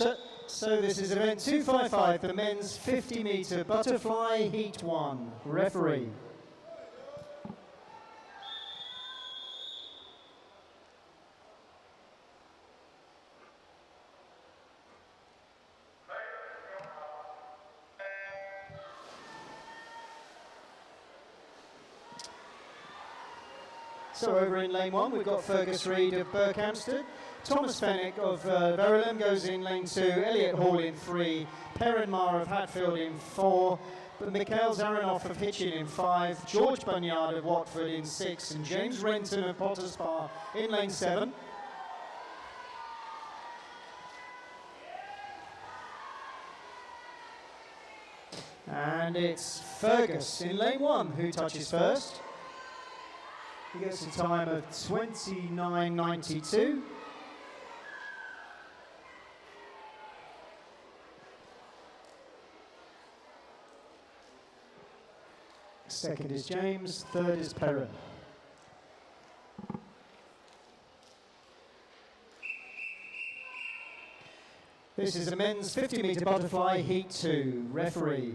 So this is event 255, the men's 50-metre butterfly heat 1. Referee. So over in lane 1, we've got Fergus Reid of Berkhamsted. Thomas Fenwick of Verulam goes in lane 2, Elliot Hall in 3, Perrin Marr of Hatfield in 4, Mikhail Zaranov of Hitchin in 5, George Bunyard of Watford in 6, and James Renton of Potters Bar in lane 7. And it's Fergus in lane 1 who touches first. He gets a time of 29.92. Second is James, third is Perrin. This is a men's 50-metre butterfly heat 2. Referee.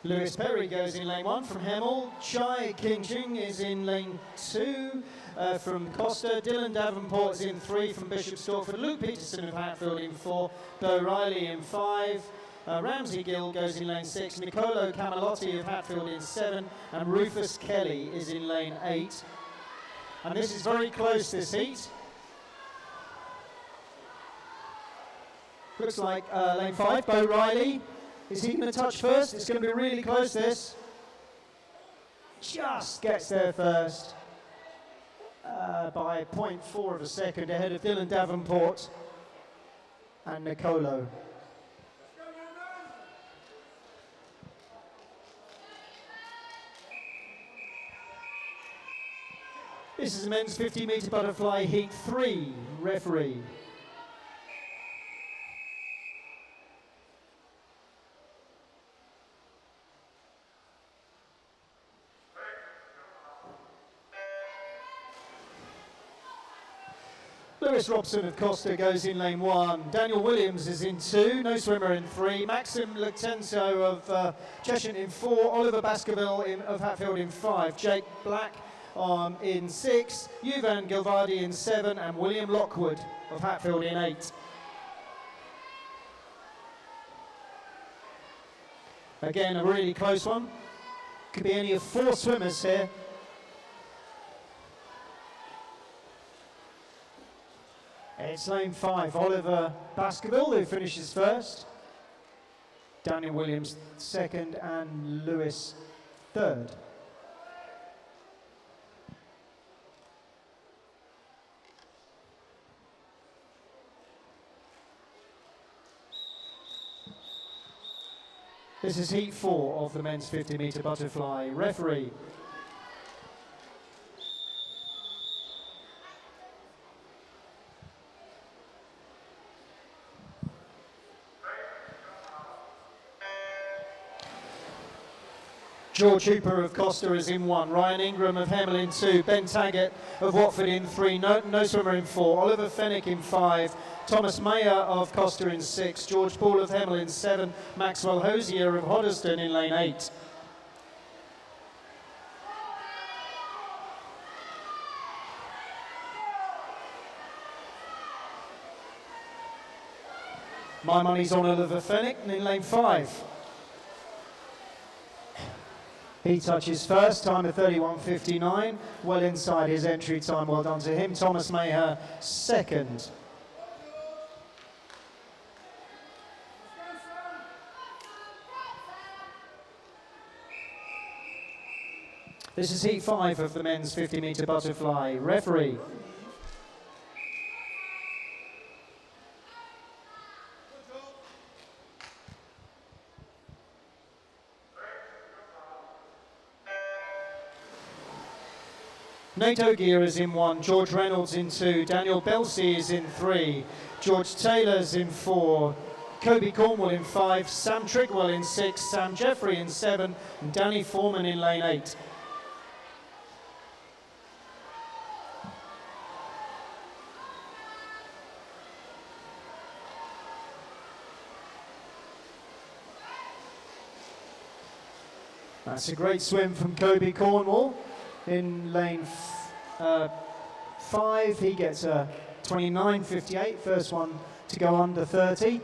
Lewis Perry goes in lane 1 from Hemel. Chai King-Ching is in lane 2 from Costa. Dylan Davenport is in 3 from Bishop Stortford. Luke Peterson of Hatfield in 4. Bo Riley in 5. Ramsey Gill goes in lane 6. Nicolo Camalotti of Hatfield in 7. And Rufus Kelly is in lane 8. And this is very close, this heat. Looks like lane 5, Bo Riley. Is he going to touch first? It's going to be really close, this. Just gets there first by 0.4 of a second ahead of Dylan Davenport and Nicolo. This is a men's 50-metre butterfly heat 3. Referee. Lewis Robson of Costa goes in lane 1. Daniel Williams is in 2. No swimmer in 3. Maxim Luctenso of Cheshire in 4. Oliver Baskerville of Hatfield in 5. Jake Black in 6. Yuvan Gilvardi in 7. And William Lockwood of Hatfield in 8. Again, a really close one. Could be any of 4 swimmers here. It's lane 5, Oliver Baskerville, who finishes first. Daniel Williams second and Lewis third. This is heat 4 of the men's 50-metre butterfly. Referee. George Hooper of Costa is in 1. Ryan Ingram of Hemel in 2. Ben Taggart of Watford in 3. No swimmer in 4. Oliver Fenwick in 5. Thomas Mayer of Costa in 6. George Paul of Hemel in 7. Maxwell Hosier of Hoddesdon in lane 8. My money's on Oliver Fenwick in lane 5. He touches first, time of 31.59, well inside his entry time, well done to him. Thomas Maher second. This is heat 5 of the men's 50-metre butterfly. Referee. Nate Ogier is in 1, George Reynolds in 2, Daniel Belsey is in 3, George Taylor's in 4, Kobe Cornwall in 5, Sam Trigwell in 6, Sam Jeffrey in 7, and Danny Foreman in lane 8. That's a great swim from Kobe Cornwall in lane 5. He gets a 29.58, first one to go under 30.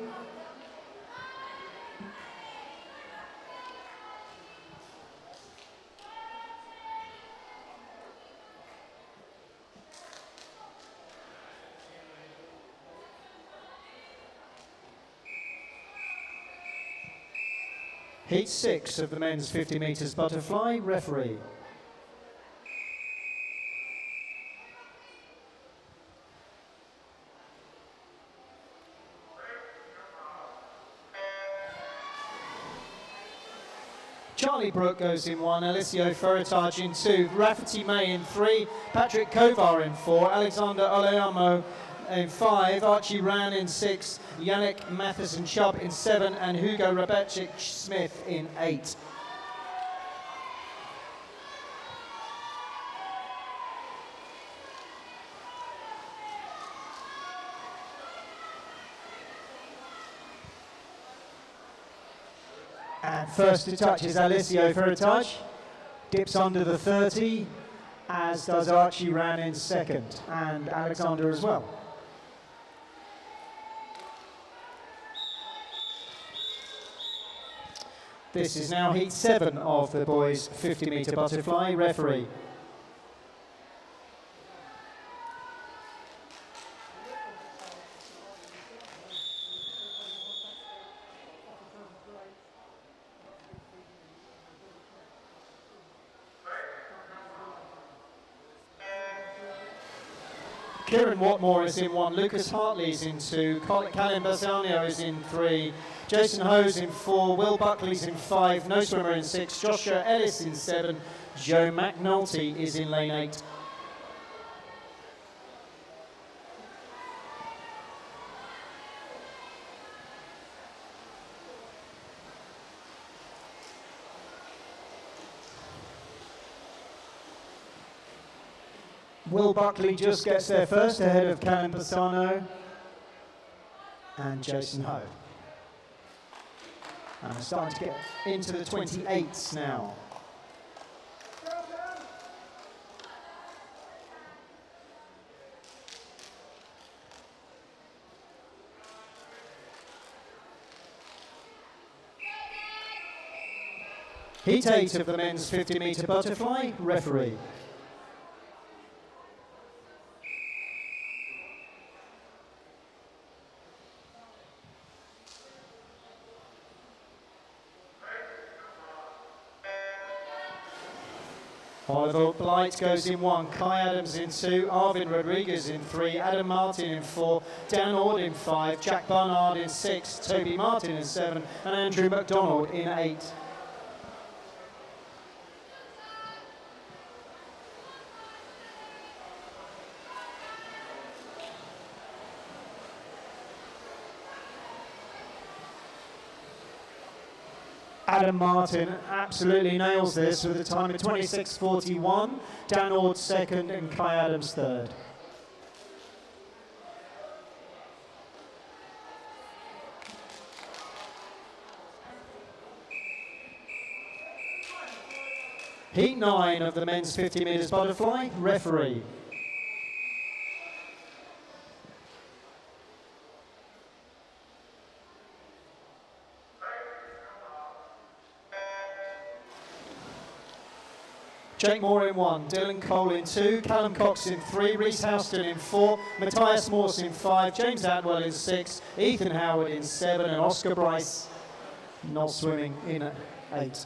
Heat 6 of the men's 50 metres butterfly, referee. Charlie Brooke goes in 1, Alessio Ferritage in 2, Rafferty May in 3, Patrick Kovar in 4, Alexander Oleamo in 5, Archie Ran in 6, Yannick Matheson-Chubb in 7, and Hugo Rabetchik-Smith in 8. And first to touch is Alessio Ferritage, dips under the 30, as does Archie Ran in 2nd, and Alexander as well. This is now heat 7 of the boys' 50 metre butterfly, referee. Kieran Watmore is in 1, Lucas Hartley is in 2, Callum Bassano is in 3, Jason Hose in 4, Will Buckley's in 5, No Swimmer in 6, Joshua Ellis in 7, Joe McNulty is in lane 8. Will Buckley just gets there first, ahead of Callum Bassano and Jason Ho. And we're starting to get into the 28s now. Heat 8 of the men's 50 metre butterfly, referee. Oliver Blight goes in 1, Kai Adams in 2, Arvin Rodriguez in 3, Adam Martin in 4, Dan Ord in 5, Jack Barnard in 6, Toby Martin in 7, and Andrew McDonald in 8. Adam Martin absolutely nails this with a time of 26.41, Dan Ord 2nd and Kai Adams 3rd. Heat 9 of the men's 50 metres butterfly, referee. Jake Moore in 1, Dylan Cole in 2, Callum Cox in 3, Reese Houston in 4, Matthias Morse in 5, James Atwell in 6, Ethan Howard in 7, and Oscar Bryce not swimming in 8.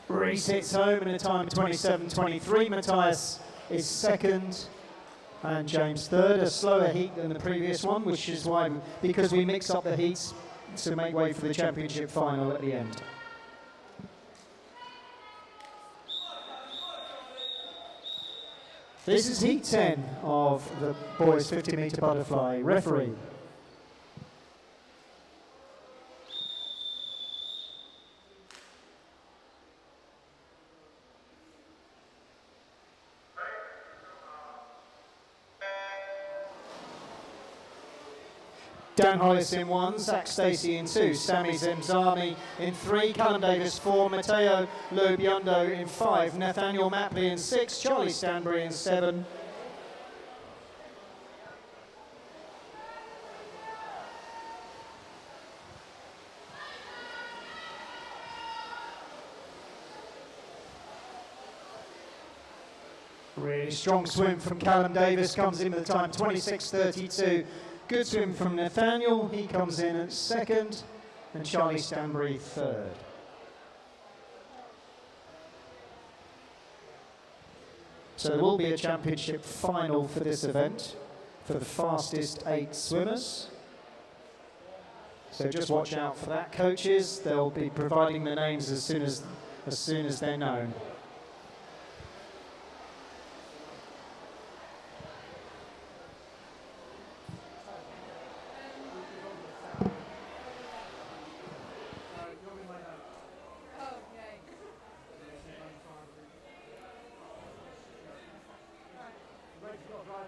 Reese hits home in a time of 27.23, Matthias is 2nd and James 3rd, a slower heat than the previous one, which is why, because we mix up the heats to make way for the championship final at the end. This is heat 10 of the boys 50-metre butterfly. Referee. Dan Hollis in 1, Zach Stacey in 2, Sammy Zemzami in 3, Callum Davis 4, Matteo Lobiondo in 5, Nathaniel Mapley in 6, Charlie Stanbury in 7. Really strong swim from Callum Davis, comes in with the time 26:32. Good swim from Nathaniel, he comes in at 2nd, and Charlie Stanbury 3rd. So there will be a championship final for this event for the fastest 8 swimmers. So just watch out for that, coaches. They'll be providing the names as soon as they're known.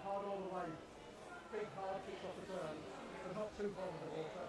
Hard all the way, big hard kicks off the turn, but not too far with the water.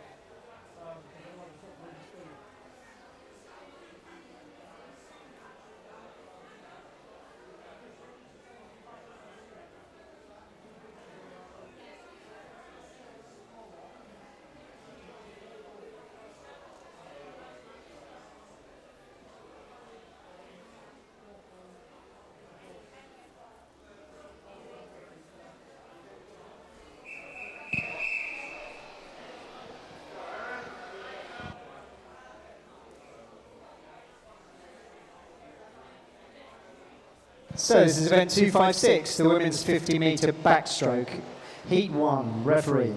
So this is event 256, the women's 50-metre backstroke. Heat 1, referee.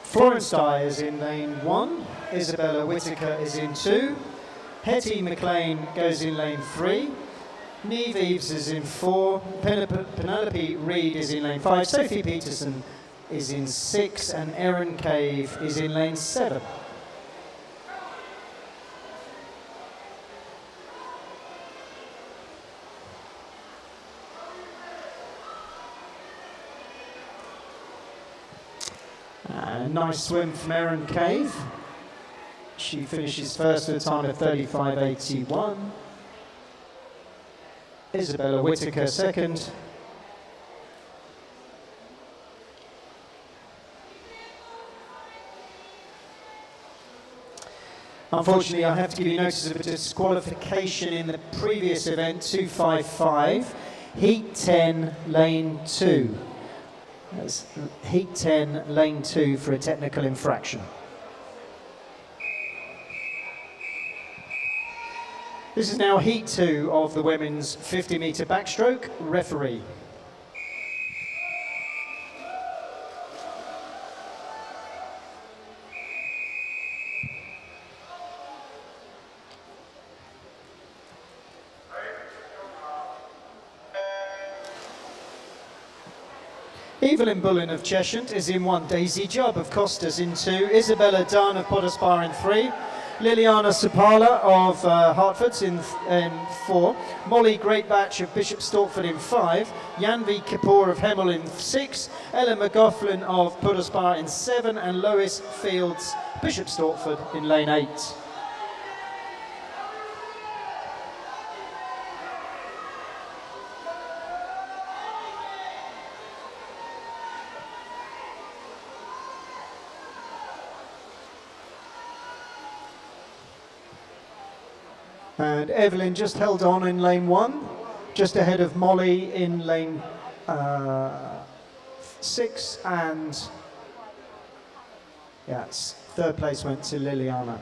Florence Dye is in lane 1, Isabella Whitaker is in 2, Hetty McLean goes in lane 3, Neve Eves is in 4, Penelope Reid is in lane 5, Sophie Peterson is in 6, and Erin Cave is in lane 7. Nice swim from Erin Cave. She finishes first with a time of 35:81. Isabella Whitaker second. Unfortunately, I have to give you notice of a disqualification in the previous event, 255, Heat 10, Lane 2. That's Heat 10, Lane 2 for a technical infraction. This is now Heat 2 of the women's 50-metre backstroke. Referee. Evelyn Bullen of Cheshire is in 1, Daisy Jubb of Costas in 2, Isabella Dunn of Poddesbar in 3, Liliana Sapala of Hertfordshire in 4, Molly Greatbatch of Bishop Stortford in 5, Yanvi Kapoor of Hemel in 6, Ella McGoughlin of Poddesbar in 7, and Lois Fields, Bishop Stortford in lane 8. And Evelyn just held on in lane 1, just ahead of Molly in lane 6, and Yes, third place went to Liliana.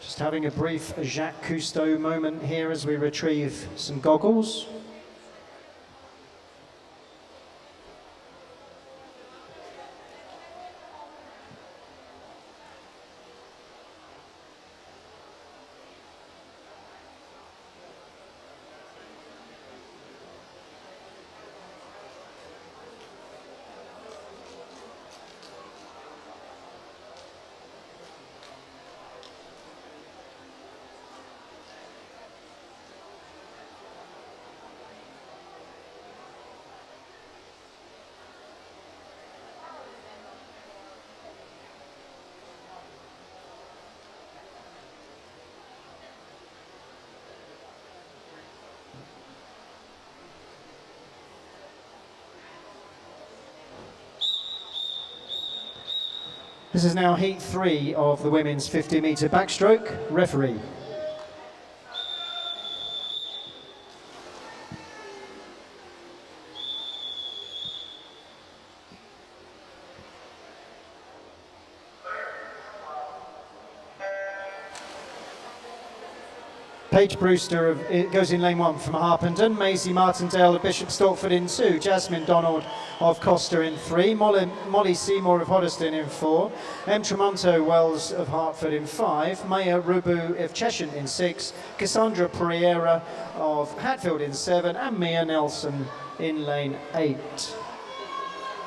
Just having a brief Jacques Cousteau moment here as we retrieve some goggles. This is now heat 3 of the women's 50-metre backstroke. Referee. Paige Brewster goes in lane 1 from Harpenden, Maisie Martindale of Bishop Stortford in 2, Jasmine Donald of Costa in 3, Molly Seymour of Hoddesdon in 4, M. Tremonto Wells of Hertford in 5, Maya Rubu of Cheshire in 6, Cassandra Pereira of Hatfield in 7, and Mia Nelson in lane 8.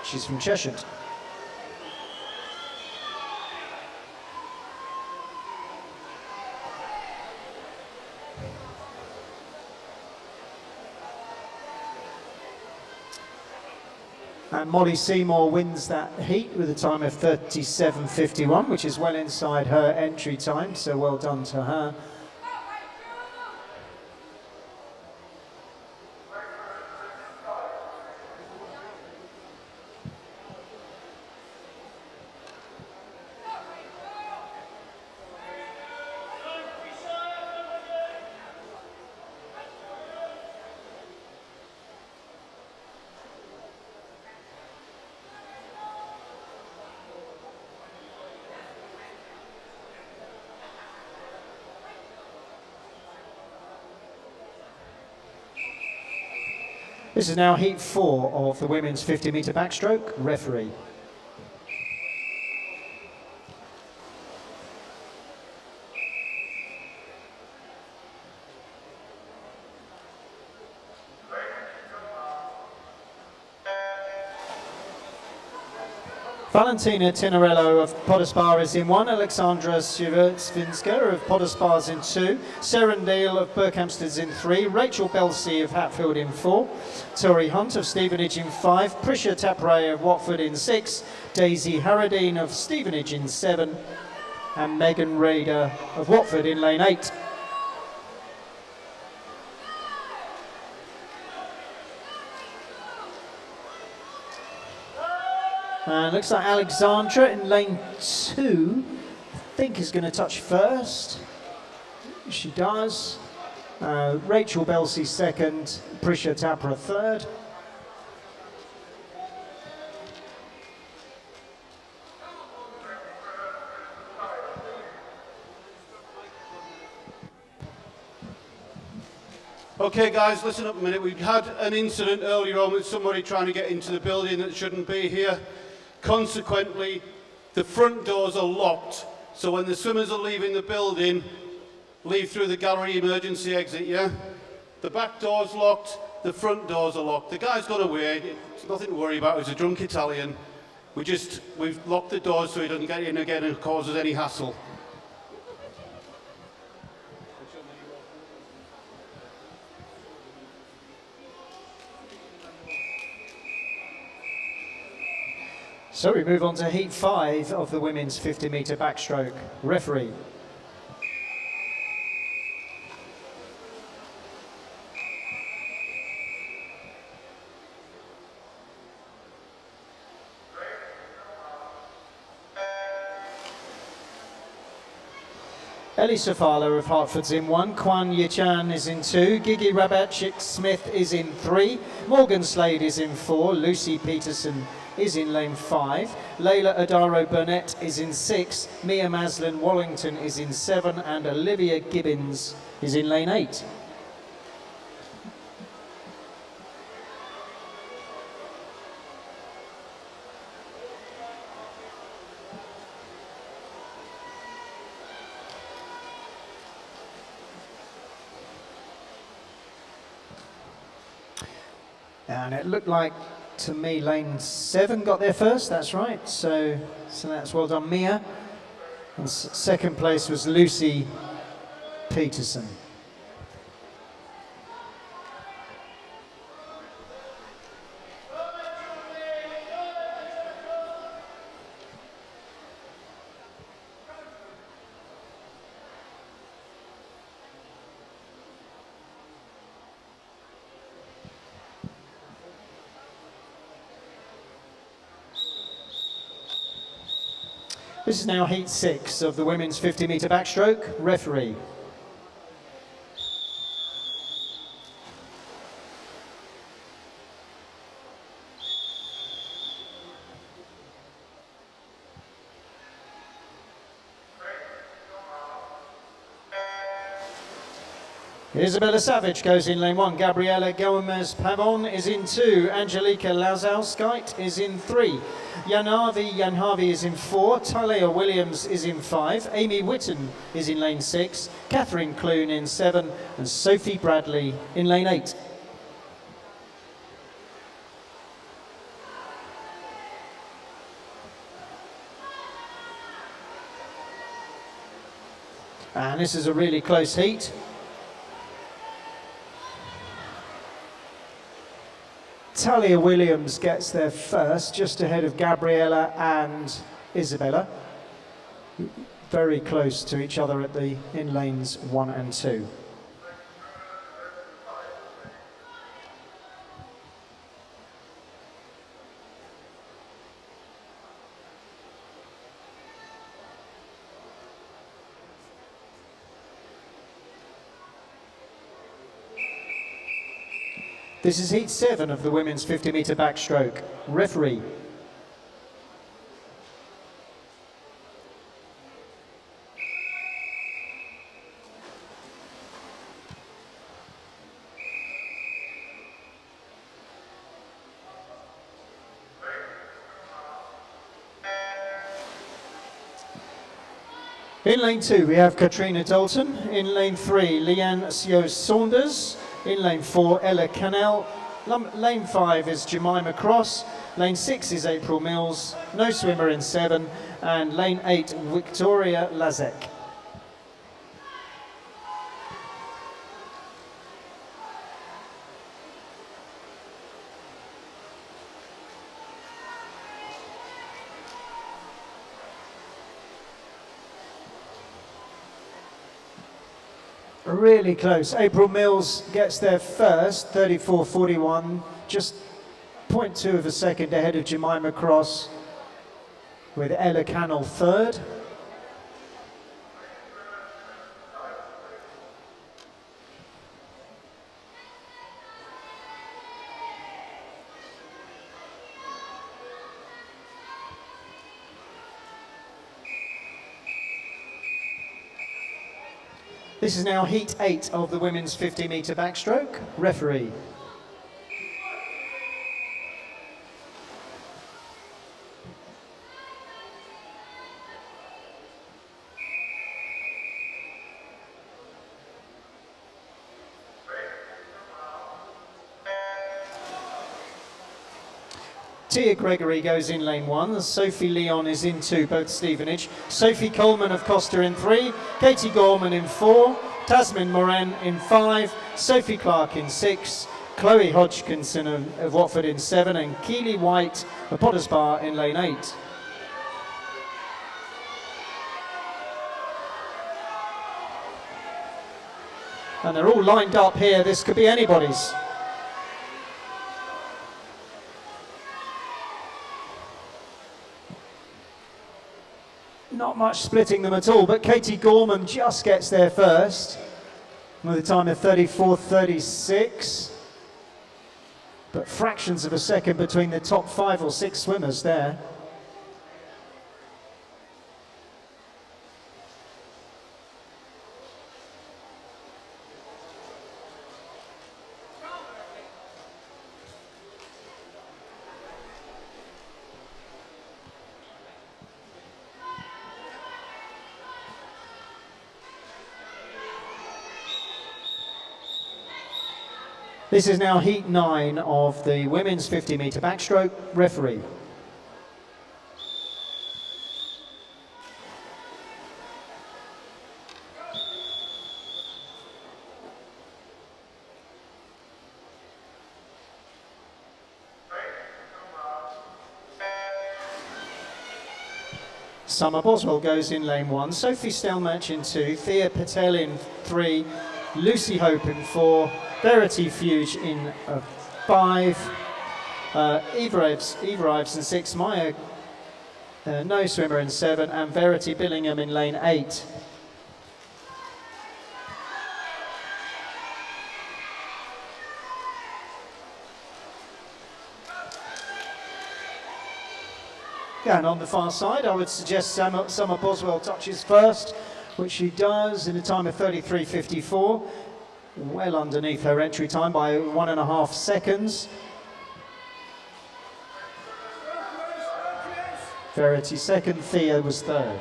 She's from Cheshire. And Molly Seymour wins that heat with a time of 37.51, which is well inside her entry time, so well done to her. This is now heat 4 of the women's 50-metre backstroke. Referee. Valentina Tinarello of Poddesbar is in 1, Alexandra Svinska of Poddesbar's in 2, Serendale of Berkhamsted's in 3, Rachel Belsey of Hatfield in 4, Tori Hunt of Stevenage in 5, Prisha Tapray of Watford in 6, Daisy Harradine of Stevenage in 7, and Megan Raider of Watford in lane 8. And looks like Alexandra in lane 2, I think is going to touch first. She does. Rachel Belsey second, Prisha Tapra third. Okay guys, listen up a minute. We've had an incident earlier on with somebody trying to get into the building that shouldn't be here. Consequently, the front doors are locked, so when the swimmers are leaving the building, leave through the gallery emergency exit, yeah? The back door's locked, the front doors are locked. The guy's got away, it's nothing to worry about, he's a drunk Italian. We've locked the doors so he doesn't get in again and cause us any hassle. So we move on to heat 5 of the women's 50-metre backstroke. Referee. Ellie Safala of Hertford's in 1, Kwan Yichan is in 2, Gigi Rabatchik Smith is in 3, Morgan Slade is in 4, Lucy Peterson is in lane 5, Layla Adaro Burnett is in 6, Mia Maslin Wallington is in 7, and Olivia Gibbons is in lane 8. And it looked like, to me, lane 7 got there first, that's right. So that's well done, Mia. And second place was Lucy Peterson. This is now heat 6 of the women's 50-metre backstroke. Referee. Isabella Savage goes in lane 1, Gabriela Gomez-Pavon is in 2, Angelica Lazowskite is in 3, Yanhavi is in 4, Talia Williams is in 5, Amy Whitten is in lane 6, Catherine Clune in 7, and Sophie Bradley in lane 8. And this is a really close heat. Talia Williams gets there first, just ahead of Gabriella and Isabella. Very close to each other in lanes 1 and 2. This is heat 7 of the women's 50-metre backstroke. Referee. In lane 2 we have Katrina Dalton. In lane 3 Leanne Sio Saunders. In lane 4, Ella Cannell. Lane 5 is Jemima Cross. Lane 6 is April Mills. No swimmer in 7. And lane 8, Victoria Lazek. Really close. April Mills gets there first, 34.41, just 0.2 of a second ahead of Jemima Cross, with Ella Cannell third. This is now heat 8 of the women's 50-metre backstroke. Referee. Tia Gregory goes in lane 1, Sophie Leon is in 2, both Stevenage, Sophie Coleman of Costa in 3, Katie Gorman in 4, Tasmin Moran in 5, Sophie Clark in 6, Chloe Hodgkinson of Watford in 7, and Keely White of Potters Bar in lane 8. And they're all lined up here. This could be anybody's. Not much splitting them at all, but Katie Gorman just gets there first with a time of 34.36. But fractions of a second between the top 5 or 6 swimmers there. This is now heat 9 of the women's 50-metre backstroke. Referee. Summer Boswell goes in lane 1, Sophie Stelmach in 2, Thea Patel in 3, Lucy Hope in 4, Verity Fuge in 5, Eva Ives in 6, Maya No Swimmer in 7, and Verity Billingham in lane 8. Yeah, and on the far side, I would suggest Summer Boswell touches first, which she does in a time of 33.54. Well underneath her entry time by 1.5 seconds. Verity second, Thea was third.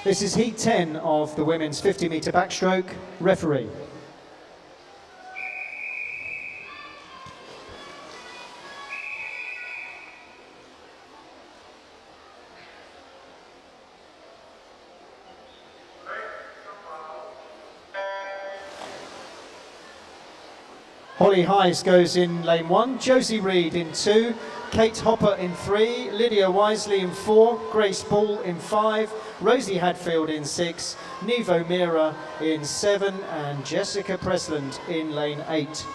This is heat 10 of the women's 50-metre backstroke. Referee. Holly Hayes goes in lane 1, Josie Reed in 2, Kate Hopper in 3, Lydia Wisely in 4, Grace Ball in 5, Rosie Hadfield in 6, Neve O'Meara in 7, and Jessica Presland in lane 8.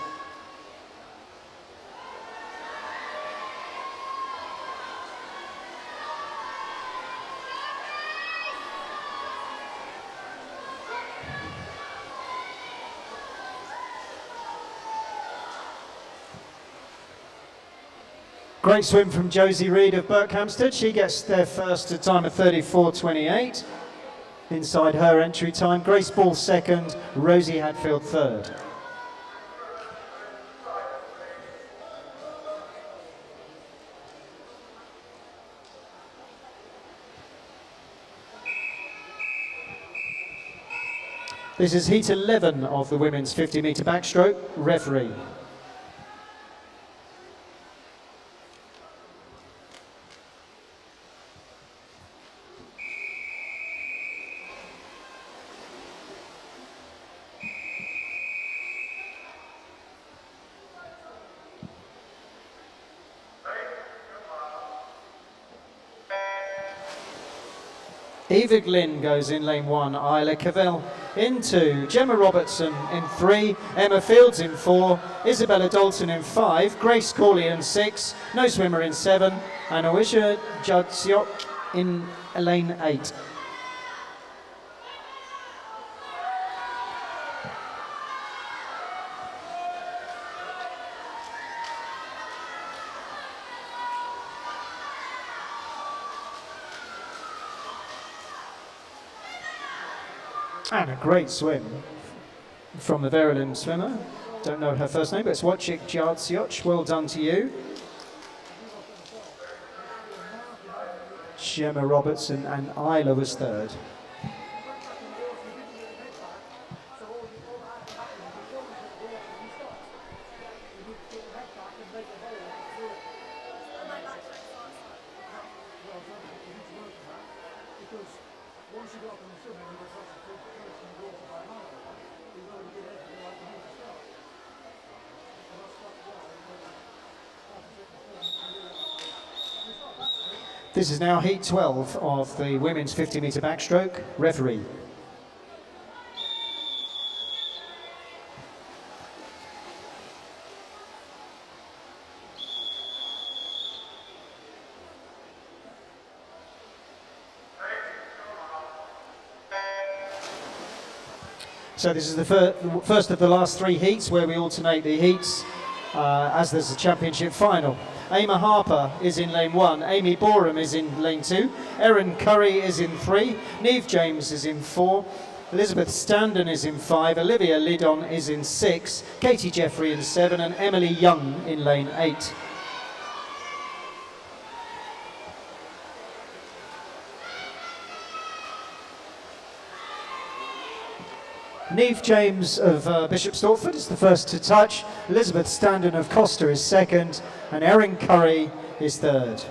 Great swim from Josie Reed of Berkhamsted. She gets there first at a time of 34.28. Inside her entry time, Grace Ball second, Rosie Hadfield third. This is heat 11 of the women's 50-metre backstroke. Referee. Eva Glynn goes in lane 1, Isla Cavell in 2, Gemma Robertson in 3, Emma Fields in 4, Isabella Dalton in 5, Grace Corley in 6, No Swimmer in 7, and Oisha Judsiok in lane 8. And a great swim from the Verulam swimmer. Don't know her first name, but it's Wojciech Jarciocz. Well done to you. Gemma Robertson and Isla was third. because once you got up in the swimming, you were such a big person in the water by a mile. You know, you did everything like you need to start. And that's quite well. This is now heat 12 of the women's 50-metre backstroke. Referee. So this is the first of the last 3 heats where we alternate the heats as there's a championship final. Emma Harper is in lane 1, Amy Boreham is in lane 2, Erin Curry is in 3, Neve James is in 4, Elizabeth Standen is in 5, Olivia Lidon is in 6, Katie Jeffrey in 7 and Emily Young in lane 8. Neve James of Bishop Stortford is the first to touch, Elizabeth Standen of Costa is second, and Erin Curry is third.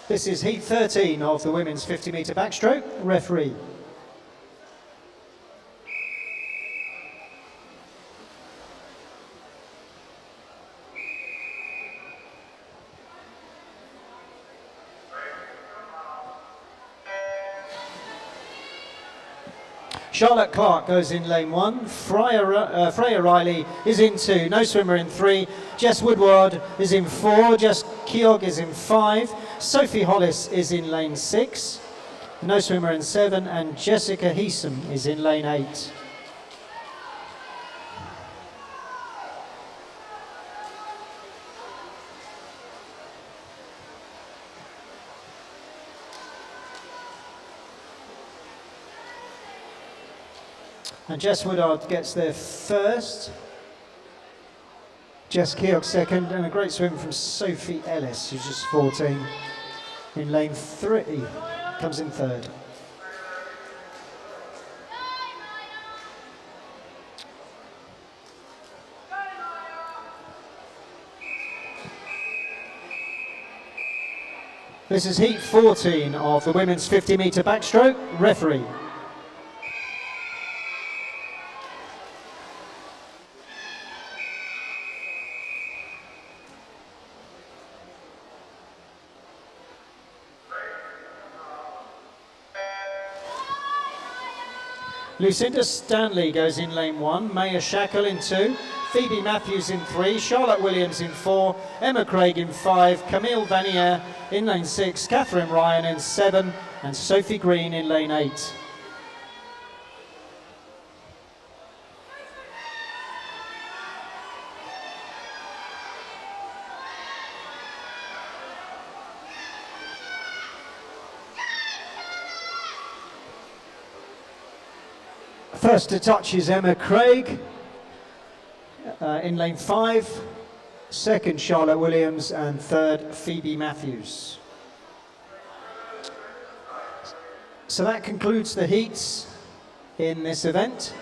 This is heat 13 of the women's 50-metre backstroke. Referee. Charlotte Clark goes in lane 1, Freya Riley is in 2, no swimmer in 3, Jess Woodward is in 4, Jess Keogh is in 5, Sophie Hollis is in lane 6, no swimmer in 7, and Jessica Heesom is in lane 8. And Jess Woodard gets there first. Jess Keogh second, and a great swim from Sophie Ellis, who's just 14. In lane 3, comes in third. This is heat 14 of the women's 50-metre backstroke. Referee. Lucinda Stanley goes in lane 1, Maya Shackle in 2, Phoebe Matthews in 3, Charlotte Williams in 4, Emma Craig in 5, Camille Vanier in lane 6, Catherine Ryan in 7, and Sophie Green in lane 8. First to touch is Emma Craig in lane 5, second Charlotte Williams, and third Phoebe Matthews. So that concludes the heats in this event,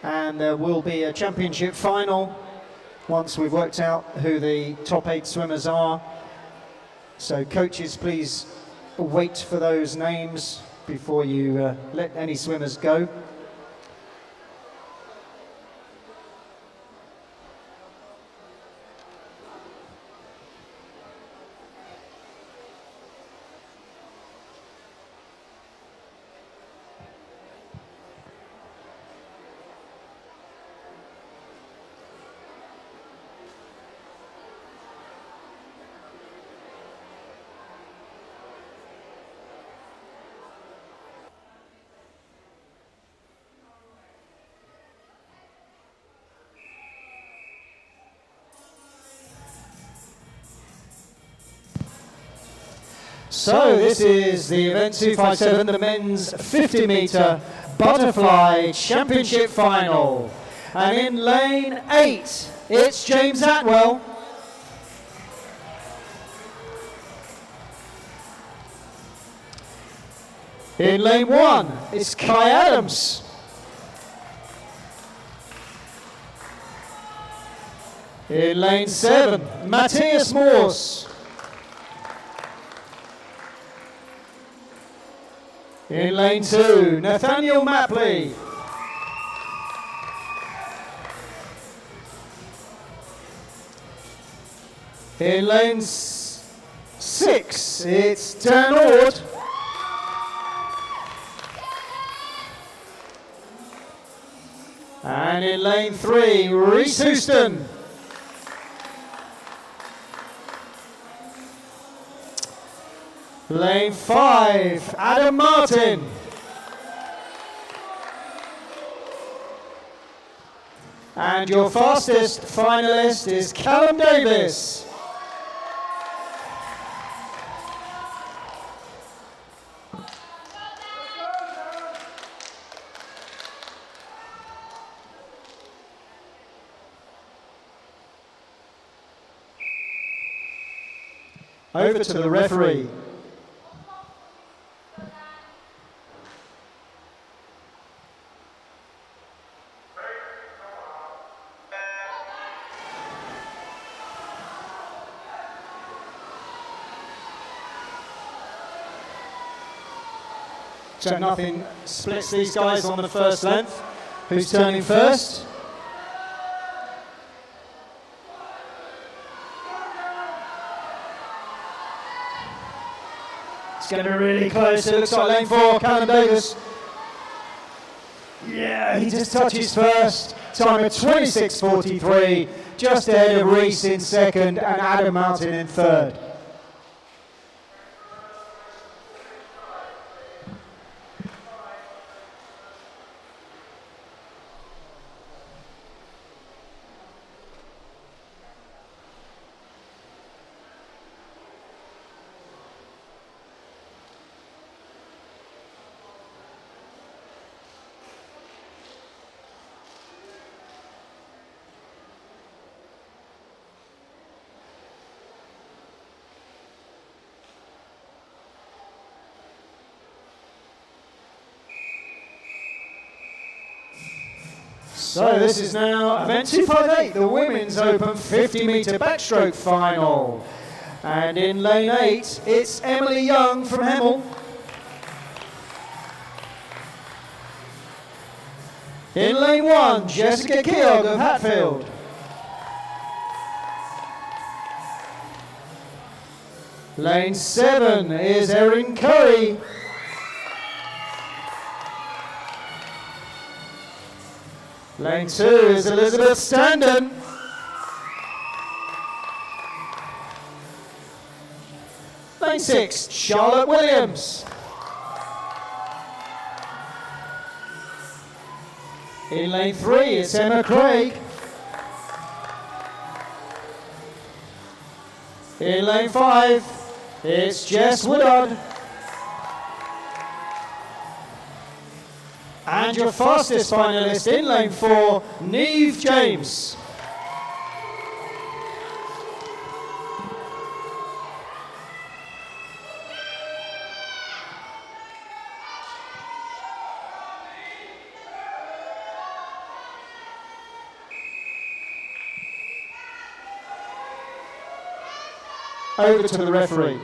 and there will be a championship final once we've worked out who the top 8 swimmers are. So coaches, please wait for those names before you let any swimmers go. So this is the event 257, the men's 50-metre butterfly championship final. And in lane 8, it's James Atwell. In lane 1, it's Kai Adams. In lane 7, Matthias Morse. In lane 2, Nathaniel Mapley. In lane 6, it's Dan Ord. And in lane 3, Reese Houston. Lane 5, Adam Martin. And your fastest finalist is Callum Davis. Over to the referee. So nothing splits these guys on the first length. Who's turning first? It's going to be really close. It looks like lane 4, Callum Davis. Yeah, he just touches first. Time of 26.43, just ahead of Reese in second and Adam Martin in third. So this is now event 258, the Women's Open 50-metre backstroke final. And in lane 8, it's Emily Young from Hemel. In lane 1, Jessica Keogh of Hatfield. Lane 7 is Erin Curry. Lane 2 is Elizabeth Standen. Lane 6, Charlotte Williams. In lane 3, it's Emma Craig. In lane 5, it's Jess Woodard. And your fastest finalist in lane 4, Neve James. Over to the referee.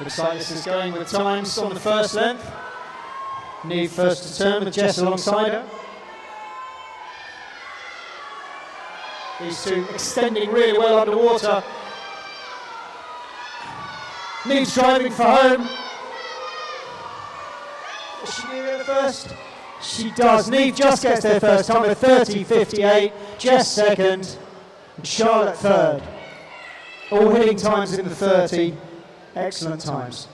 Looks like this is going with times on the first length. Neve first to turn with Jess alongside her. These two extending really well underwater. Neve's driving for home. Does she get there first? She does. Neve just gets there first. Time of 30.58. Jess second. And Charlotte third. All hitting times in the 30. Excellent times.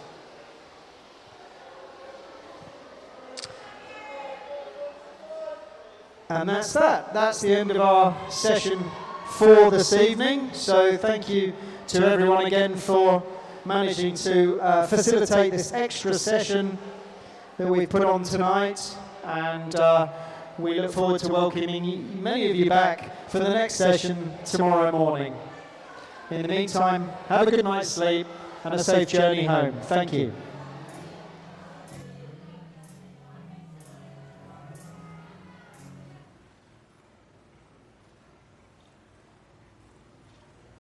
And that's that. That's the end of our session for this evening. So thank you to everyone again for managing to facilitate this extra session that we've put on tonight, and we look forward to welcoming many of you back for the next session tomorrow morning. In the meantime, have a good night's sleep and a safe journey home. Thank you.